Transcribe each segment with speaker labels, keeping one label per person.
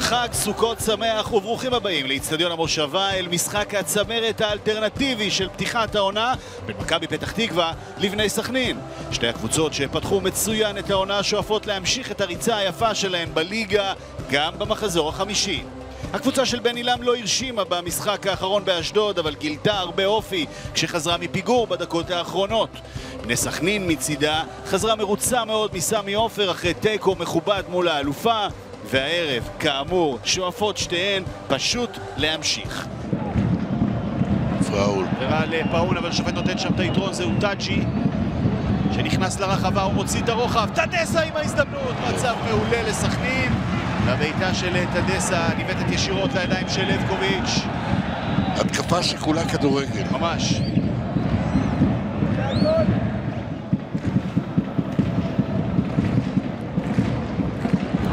Speaker 1: חג סוכות שמח וברוכים הבאים לאצטדיון המושבה אל משחק הצמרת האלטרנטיבי של פתיחת העונה בין מכבי פתח תקווה לבני סכנין. שתי הקבוצות שפתחו מצוין את העונה שואפות להמשיך את הריצה היפה שלהן בליגה גם במחזור החמישי. הקבוצה של בן אילם לא הרשימה במשחק האחרון באשדוד, אבל גילתה הרבה אופי כשחזרה מפיגור בדקות האחרונות. בני סכנין מצידה חזרה מרוצה מאוד מסמי עופר אחרי תיקו מכובד מול האלופה, והערב, כאמור, שואפות שתיהן פשוט להמשיך.
Speaker 2: פאול.
Speaker 1: וראה לפאון, אבל שופט נותן שם את היתרון, זהו טאג'י שנכנס לרחבה ומוציא את הרוחב. תדסה עם ההזדמנות, מצב מעולה לסכנין, והבעיטה של תדסה ניבטת ישירות לידיים של לבקוביץ'.
Speaker 2: התקפה שכולה כדורגל.
Speaker 1: ממש.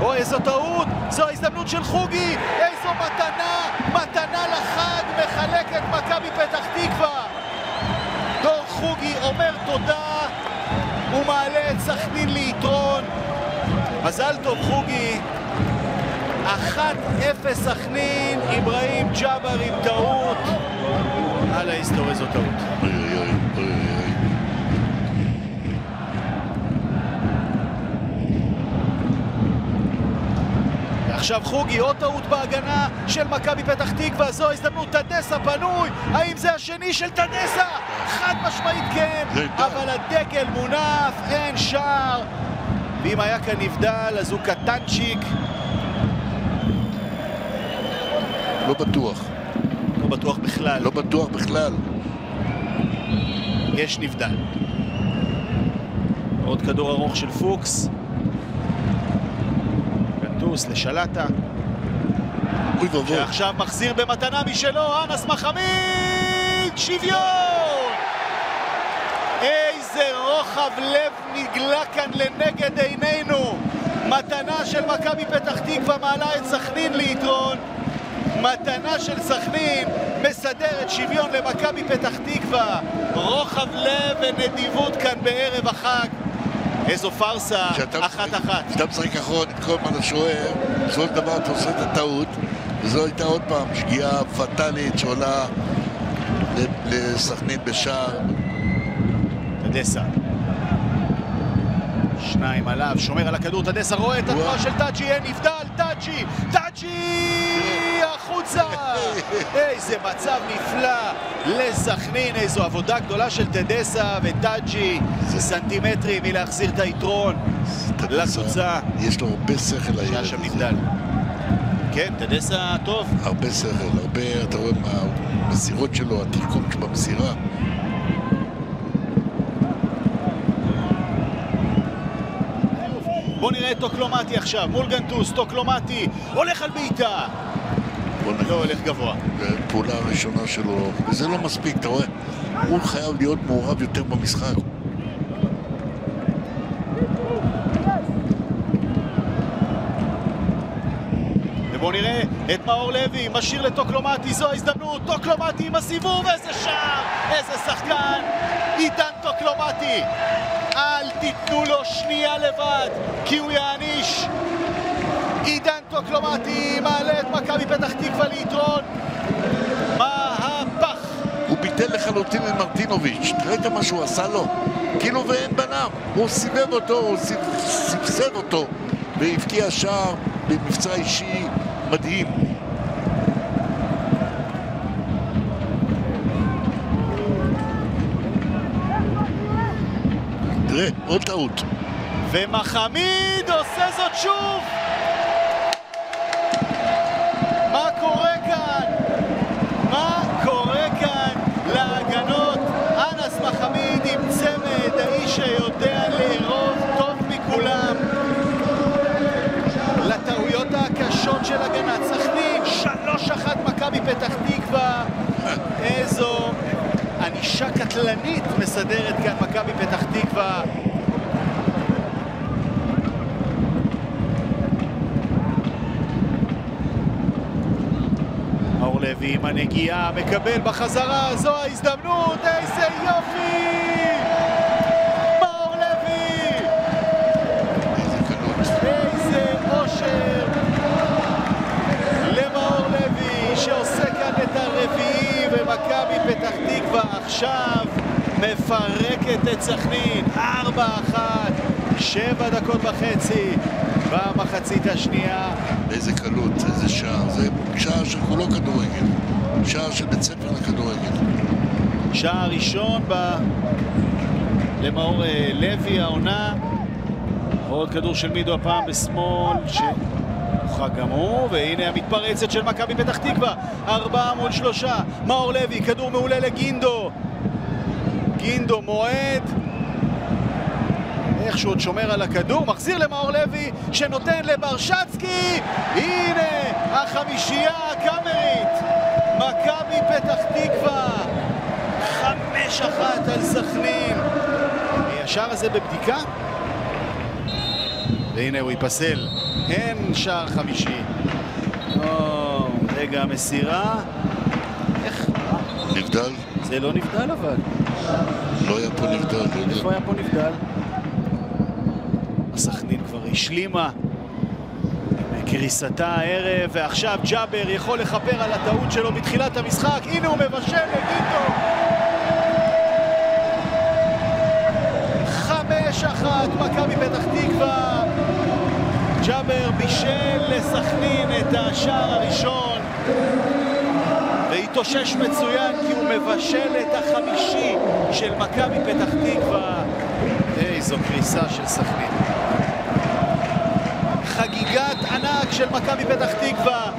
Speaker 1: או איזו טעות, זו ההזדמנות של חוגי, איזו מתנה לחג מחלקת מכבי פתח תקווה. דור חוגי אומר תודה, הוא מעלה את סכנין ליתרון. מזל טוב חוגי. 1-0 סכנין, אברהים ג'אבר עם טעות. על ההיסטור איזו טעות. עכשיו חוגי, עוד טעות בהגנה של מכבי פתח תקווה, זו הזדמנות, תדסה פנוי, האם זה השני של תדסה? חד משמעית כן, אבל הדגל מונף, אין שער, ואם היה כאן נבדל אז הוא קטנצ'יק.
Speaker 2: לא בטוח.
Speaker 1: לא בטוח בכלל.
Speaker 2: לא בטוח בכלל.
Speaker 1: יש נבדל. עוד כדור ארוך של פוקס. גנטוס לשלטה.
Speaker 2: אוי ובוי.
Speaker 1: שעכשיו מחזיר במתנה משלו, אנס מחמיד! שוויון! איזה רוחב לב נגלה כאן לנגד עינינו. מתנה של מכבי פתח תקווה מעלה את סכנין ליתרון. מתנה של סכנין מסדרת שוויון למכבי פתח תקווה. רוחב לב ונדיבות כאן בערב החג. איזו פרסה, 1-1.
Speaker 2: כשאתה משחק אחרון את כל מה לשוער, בסופו של דבר אתה עושה את הטעות, וזו הייתה עוד פעם שגיאה פטאלית שעולה לסכנין בשער.
Speaker 1: תדסה. שניים עליו, שומר על הכדור, תדסה רואה את התנועה של טאג'י, אין נבדל, טאג'י החוצה. איזה מצב נפלא לסכנין, איזו עבודה גדולה של תדסה וטאג'י, סנטימטרים מלהחזיר את היתרון לקבוצה.
Speaker 2: יש לו הרבה שכל הילד
Speaker 1: הזה. שם נבדל. כן, תדסה טוב.
Speaker 2: הרבה שכל, הרבה, אתה רואה מהמסירות שלו, התחכום במסירה.
Speaker 1: בוא נראה את טוקלומטי עכשיו, מול גנטוס, טוקלומטי, הולך על בעיטה. לא הולך גבוה.
Speaker 2: פעולה הראשונה שלו, וזה לא מספיק, אתה רואה? הוא חייב להיות מעורב יותר במשחק.
Speaker 1: ובוא נראה את מאור לוי, משאיר לטוקלומטי, זו ההזדמנות, טוקלומטי עם הסיבוב, איזה שער, איזה שחקן, עידן טוקלומטי. אל תיתנו לו שנייה לבד, כי הוא יעניש. עידן טוקלומטי מעלה את מכבי פתח תקווה ליתרון. מהפך.
Speaker 2: הוא ביטל לחלוטין את מרטינוביץ'. ראית מה שהוא עשה לו? כאילו ואין בנם. הוא סיבב אותו, הוא סבסד אותו, והבקיע שער במבצע אישי מדהים. תראה, עוד טעות.
Speaker 1: ומחמיד עושה זאת שוב. מה קורה כאן? מה קורה כאן להגנות? אנס מחמיד עם צמד, האיש שיודע לארוב טוב מכולם. לטעויות הקשות של הגנת סכנין, 3-1 מכבי פתח תקווה. איזו ענישה קטלנית מסדרת כאן מכבי פתח תקווה. מאור לוי עם הנגיעה, מקבל בחזרה, זו ההזדמנות, איזה יופי! מאור לוי!
Speaker 2: איזה קלות.
Speaker 1: איזה אושר! ועכשיו מפרקת את סכנין, 4-1, 7 דקות וחצי במחצית השנייה.
Speaker 2: באיזה קלות, איזה שער, זה שער שכולו כדורגל, שער של בית ספר לכדורגל.
Speaker 1: שער ראשון למאור לוי העונה. עוד כדור של מידו הפעם בשמאל שהוכרע גם הוא, והנה המתפרצת של מכבי פתח תקווה, 4 מול 3, מאור לוי, כדור מעולה לגינדו, גינדו מועד, איכשהו עוד שומר על הכדור, מחזיר למאור לוי שנותן לברשצקי, הנה החמישייה הקאמרית, מכבי פתח תקווה 5-1 על סכנין. השער הזה בבדיקה והנה הוא ייפסל, אין שער חמישי. רגע המסירה, איך?
Speaker 2: נבדל?
Speaker 1: זה לא נבדל אבל
Speaker 2: לא היה פה נבדל.
Speaker 1: איפה היה פה נבדל? הסכנין כבר השלימה קריסתה הערב, ועכשיו ג'אבר יכול לחפר על הטעות שלו בתחילת המשחק. הנה הוא מבשל לגינדו, 5-1 מכבי פתח תקווה. ג'אבר בישל לסכנין את השער הראשון והתאושש מצוין כי הוא מבשל את החמישי של מכבי פתח תקווה. איזו קריסה של סכנין, חגיגת ענק של מכבי פתח תקווה,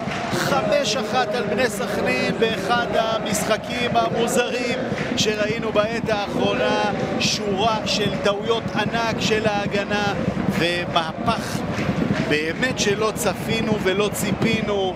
Speaker 1: 5-1 על בני סכנין באחד המשחקים המוזרים שראינו בעת האחרונה. שורה של טעויות ענק של ההגנה ומהפך באמת שלא צפינו ולא ציפינו.